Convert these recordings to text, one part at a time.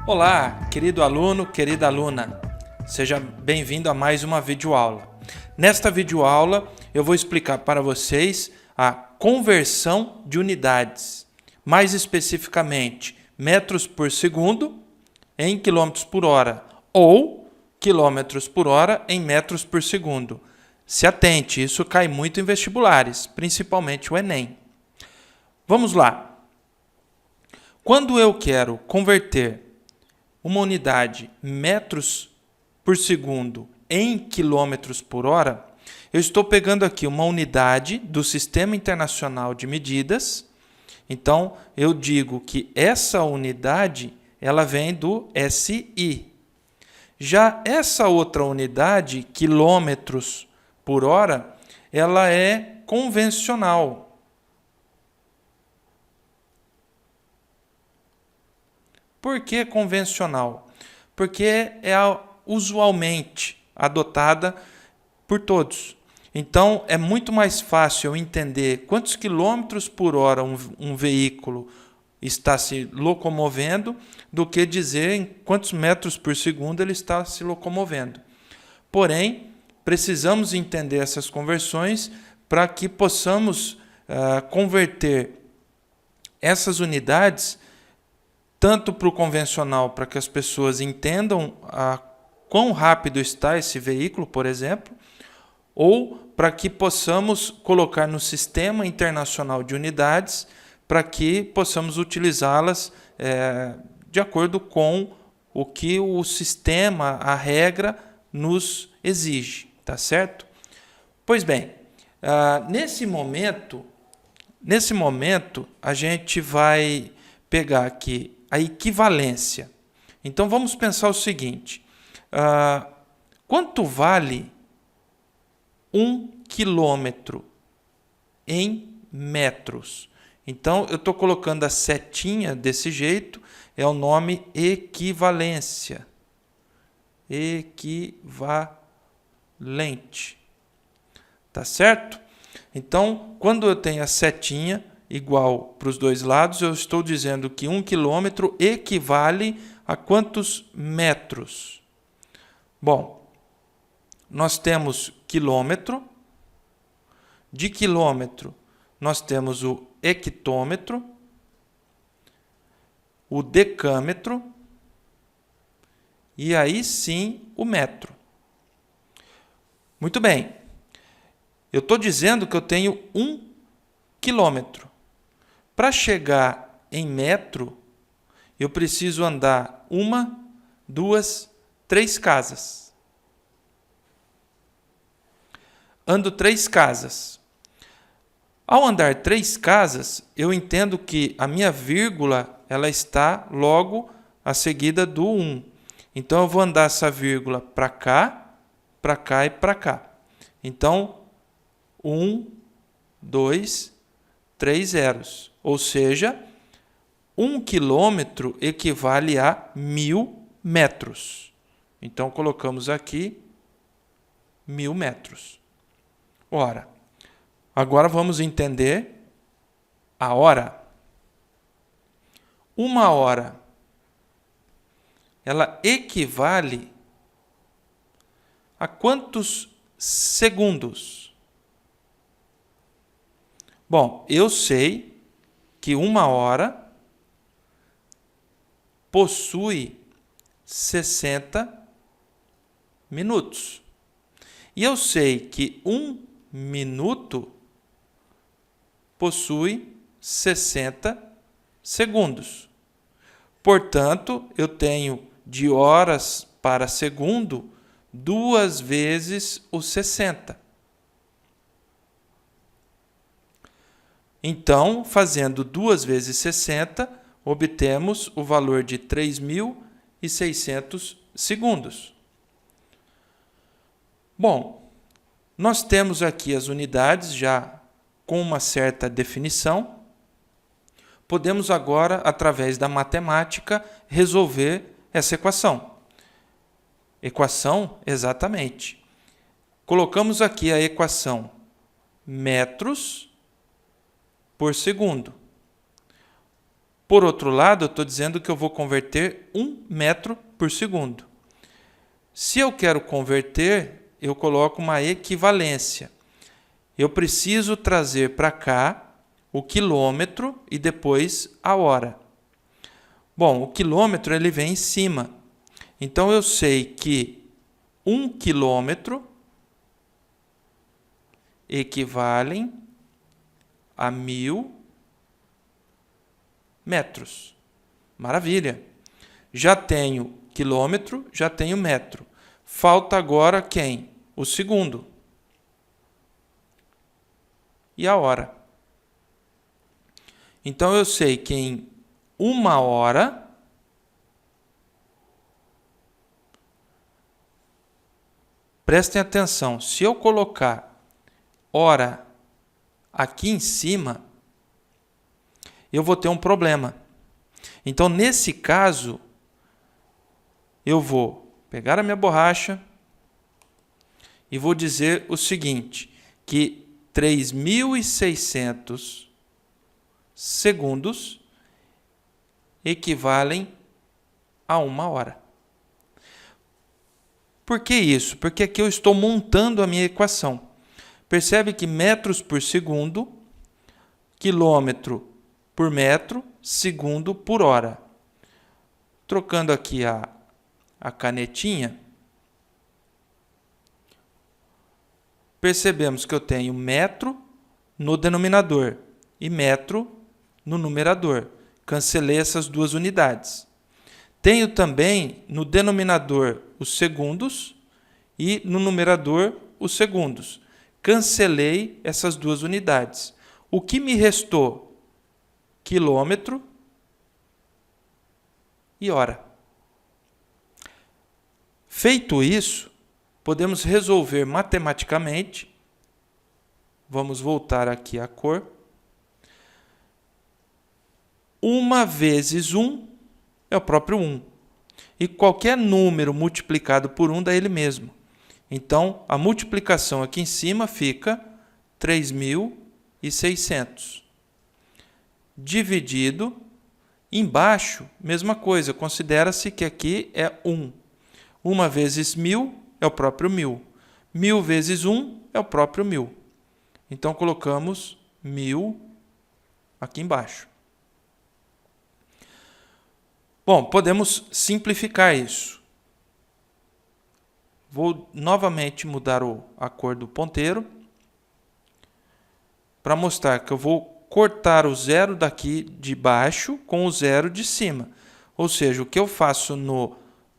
Olá, querido aluno, querida aluna. Seja bem-vindo a mais uma videoaula. Nesta videoaula, eu vou explicar para vocês a conversão de unidades. Mais especificamente, metros por segundo em quilômetros por hora ou quilômetros por hora em metros por segundo. Se atente, isso cai muito em vestibulares, principalmente o Enem. Vamos lá. Quando eu quero converter uma unidade metros por segundo em quilômetros por hora, eu estou pegando aqui uma unidade do Sistema Internacional de Medidas. Então, eu digo que essa unidade ela vem do SI. Já essa outra unidade, quilômetros por hora, ela é convencional. Por que convencional? Porque é usualmente adotada por todos. Então, é muito mais fácil eu entender quantos quilômetros por hora um veículo está se locomovendo do que dizer em quantos metros por segundo ele está se locomovendo. Porém, precisamos entender essas conversões para que possamos converter essas unidades tanto para o convencional, para que as pessoas entendam quão rápido está esse veículo, por exemplo, ou para que possamos colocar no Sistema Internacional de Unidades, para que possamos utilizá-las de acordo com o que o sistema, a regra, nos exige, tá certo? Pois bem, nesse momento, a gente vai pegar aqui a equivalência. Então, vamos pensar o seguinte. Quanto vale 1 quilômetro em metros? Então, eu estou colocando a setinha desse jeito, é o nome equivalência. Equivalente. Tá certo? Então, quando eu tenho a setinha igual para os dois lados, eu estou dizendo que 1 quilômetro equivale a quantos metros? Bom, nós temos quilômetro. De quilômetro, nós temos o hectômetro, o decâmetro e aí sim o metro. Muito bem. Eu estou dizendo que eu tenho 1 quilômetro. Para chegar em metro, eu preciso andar 1, 2, 3 casas. Ando 3 casas. Ao andar 3 casas, eu entendo que a minha vírgula ela está logo a seguida do 1. Então, eu vou andar essa vírgula para cá e para cá. Então, 1, 2, 3 zeros. Ou seja, 1 quilômetro equivale a 1.000 metros. Então, colocamos aqui 1.000 metros. Ora, agora vamos entender a hora. 1 hora, ela equivale a quantos segundos? Bom, eu sei que 1 hora possui 60 minutos. E eu sei que 1 minuto possui 60 segundos. Portanto, eu tenho de horas para segundo 2 vezes os 60. Então, fazendo 2 vezes 60, obtemos o valor de 3.600 segundos. Bom, nós temos aqui as unidades já com uma certa definição. Podemos agora, através da matemática, resolver essa equação. Equação, exatamente. Colocamos aqui a equação metros por segundo. Por outro lado, eu estou dizendo que eu vou converter 1 metro por segundo. Se eu quero converter, eu coloco uma equivalência. Eu preciso trazer para cá o quilômetro e depois a hora. Bom, o quilômetro ele vem em cima. Então, eu sei que 1 quilômetro equivale a 1000 metros. Maravilha! Já tenho quilômetro, já tenho metro. Falta agora quem? O segundo. E a hora. Então, eu sei que em 1 hora, prestem atenção, se eu colocar hora aqui em cima, eu vou ter um problema. Então, nesse caso, eu vou pegar a minha borracha e vou dizer o seguinte, que 3.600 segundos equivalem a 1 hora. Por que isso? Porque aqui eu estou montando a minha equação. Percebe que metros por segundo, quilômetro por metro, segundo por hora. Trocando aqui a canetinha, percebemos que eu tenho metro no denominador e metro no numerador. Cancelei essas duas unidades. Tenho também no denominador os segundos e no numerador os segundos. Cancelei essas duas unidades. O que me restou? Quilômetro e hora. Feito isso, podemos resolver matematicamente. Vamos voltar aqui à cor. 1 vezes 1 é o próprio 1. E qualquer número multiplicado por 1 dá ele mesmo. Então, a multiplicação aqui em cima fica 3.600. Dividido, embaixo, mesma coisa. Considera-se que aqui é 1. 1 vezes 1.000 é o próprio 1.000. 1.000 vezes 1 é o próprio 1.000. Então, colocamos 1.000 aqui embaixo. Bom, podemos simplificar isso. Vou novamente mudar a cor do ponteiro para mostrar que eu vou cortar o zero daqui de baixo com o zero de cima. Ou seja, o que eu faço no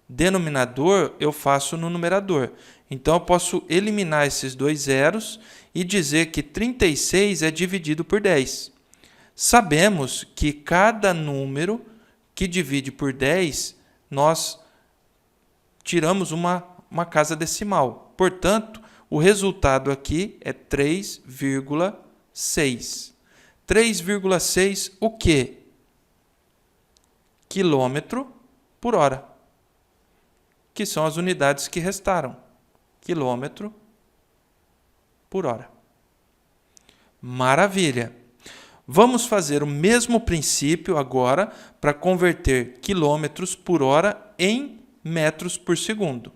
denominador, eu faço no numerador. Então, eu posso eliminar esses dois zeros e dizer que 36 é dividido por 10. Sabemos que cada número que divide por 10, nós tiramos uma casa decimal. Portanto, o resultado aqui é 3,6. 3,6 o quê? Quilômetro por hora, que são as unidades que restaram. Quilômetro por hora. Maravilha! Vamos fazer o mesmo princípio agora para converter quilômetros por hora em metros por segundo.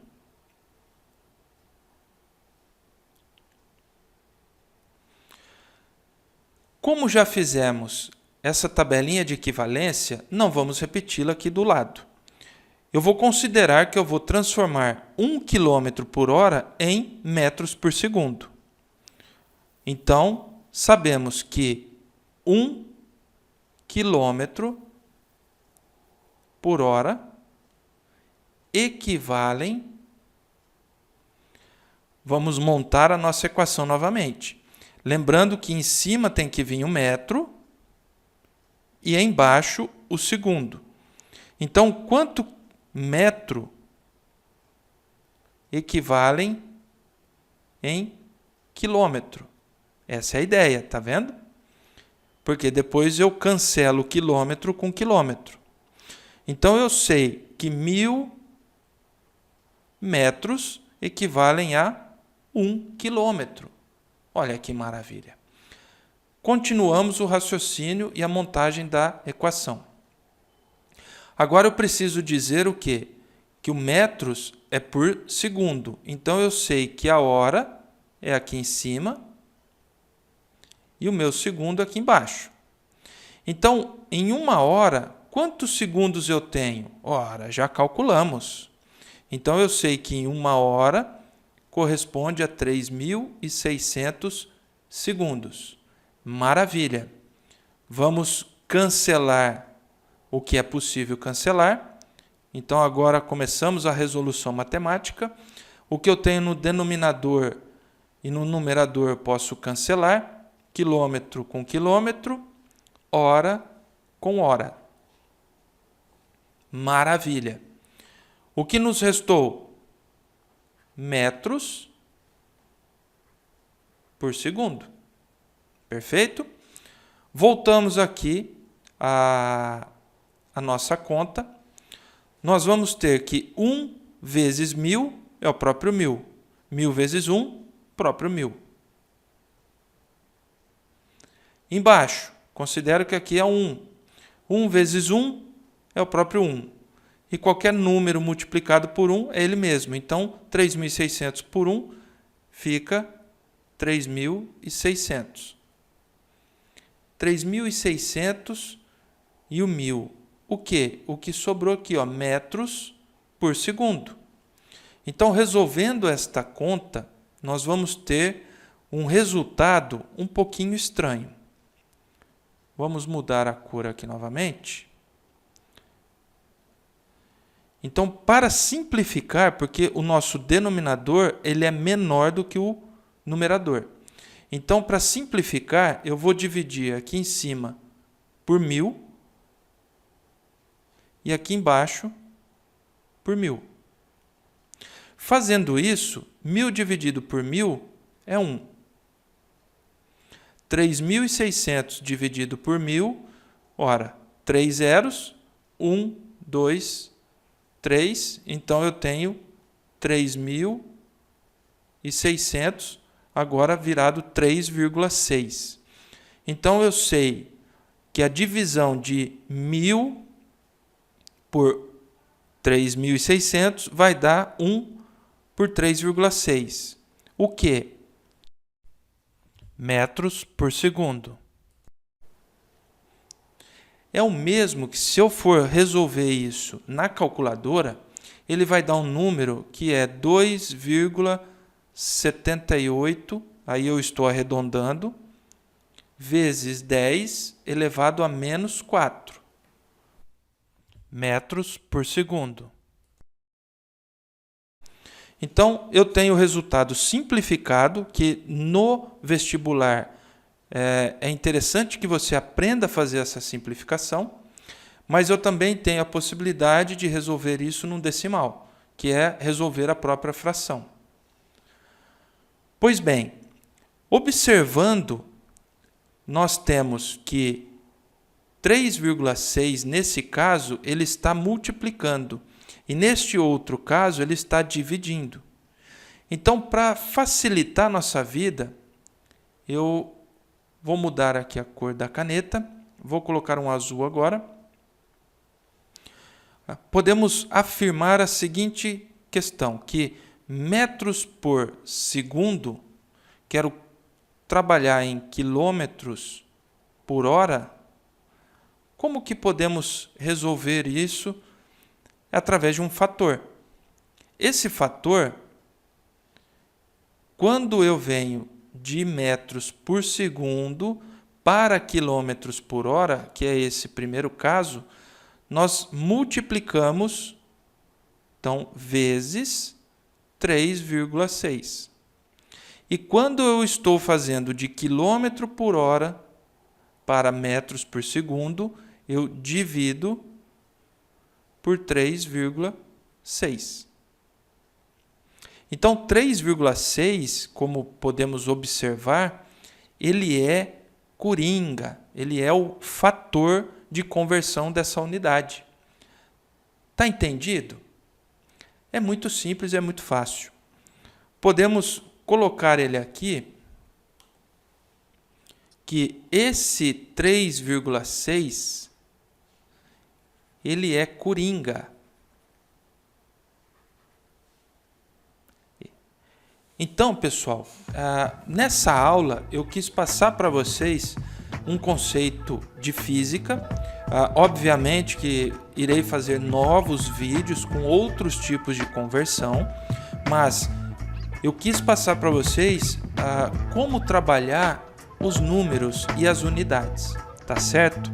Como já fizemos essa tabelinha de equivalência, não vamos repeti-la aqui do lado. Eu vou considerar que eu vou transformar 1 km por hora em metros por segundo. Então, sabemos que 1 km por hora equivalem. Vamos montar a nossa equação novamente. Lembrando que em cima tem que vir o metro e embaixo o segundo. Então, quanto metro equivalem em quilômetro? Essa é a ideia, tá vendo? Porque depois eu cancelo quilômetro com quilômetro. Então, eu sei que 1.000 metros equivalem a 1 quilômetro. Olha que maravilha. Continuamos o raciocínio e a montagem da equação. Agora eu preciso dizer o quê? Que o metros é por segundo. Então, eu sei que a hora é aqui em cima e o meu segundo aqui embaixo. Então, em 1 hora, quantos segundos eu tenho? Ora, já calculamos. Então, eu sei que em 1 hora corresponde a 3.600 segundos. Maravilha! Vamos cancelar o que é possível cancelar. Então, agora começamos a resolução matemática. O que eu tenho no denominador e no numerador posso cancelar. Quilômetro com quilômetro, hora com hora. Maravilha! O que nos restou? Metros por segundo. Perfeito? Voltamos aqui à nossa conta. Nós vamos ter que 1 vezes 1.000 é o próprio 1.000. 1.000 vezes 1, próprio 1.000. Embaixo, considero que aqui é 1. 1 vezes 1 é o próprio 1. E qualquer número multiplicado por 1 é ele mesmo. Então, 3.600 por 1 fica 3.600. 3.600 e o 1.000. O quê? O que sobrou aqui, ó, metros por segundo. Então, resolvendo esta conta, nós vamos ter um resultado um pouquinho estranho. Vamos mudar a cor aqui novamente. Então, para simplificar, porque o nosso denominador ele é menor do que o numerador. Então, para simplificar, eu vou dividir aqui em cima por 1.000 e aqui embaixo por 1.000. Fazendo isso, 1.000 dividido por 1.000 é 1. 3.600 dividido por 1.000, ora, 3 zeros, 1, 2, 3, então eu tenho 3.600, agora virado 3,6. Então, eu sei que a divisão de 1.000 por 3.600 vai dar 1 por 3,6. O quê? Metros por segundo. É o mesmo que se eu for resolver isso na calculadora, ele vai dar um número que é 2,78, aí eu estou arredondando, vezes 10 elevado a menos 4 metros por segundo. Então, eu tenho o resultado simplificado, que no vestibular é interessante que você aprenda a fazer essa simplificação, mas eu também tenho a possibilidade de resolver isso num decimal, que é resolver a própria fração. Pois bem, observando, nós temos que 3,6, nesse caso, ele está multiplicando. E neste outro caso, ele está dividindo. Então, para facilitar a nossa vida, eu vou mudar aqui a cor da caneta. Vou colocar um azul agora. Podemos afirmar a seguinte questão, que metros por segundo, quero trabalhar em quilômetros por hora, como que podemos resolver isso? Através de um fator. Esse fator, quando eu venho de metros por segundo para quilômetros por hora, que é esse primeiro caso, nós multiplicamos, então, vezes 3,6. E quando eu estou fazendo de quilômetro por hora para metros por segundo, eu divido por 3,6. Então, 3,6, como podemos observar, ele é coringa, ele é o fator de conversão dessa unidade. Está entendido? É muito simples, é muito fácil. Podemos colocar ele aqui, que esse 3,6, ele é coringa. Então, pessoal, nessa aula eu quis passar para vocês um conceito de física. Obviamente que irei fazer novos vídeos com outros tipos de conversão, mas eu quis passar para vocês como trabalhar os números e as unidades, tá certo?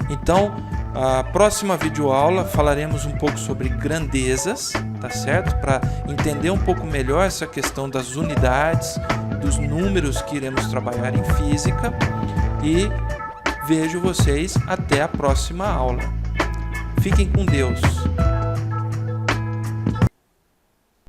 Então, a próxima videoaula falaremos um pouco sobre grandezas, tá certo? Para entender um pouco melhor essa questão das unidades, dos números que iremos trabalhar em física, e vejo vocês até a próxima aula. Fiquem com Deus.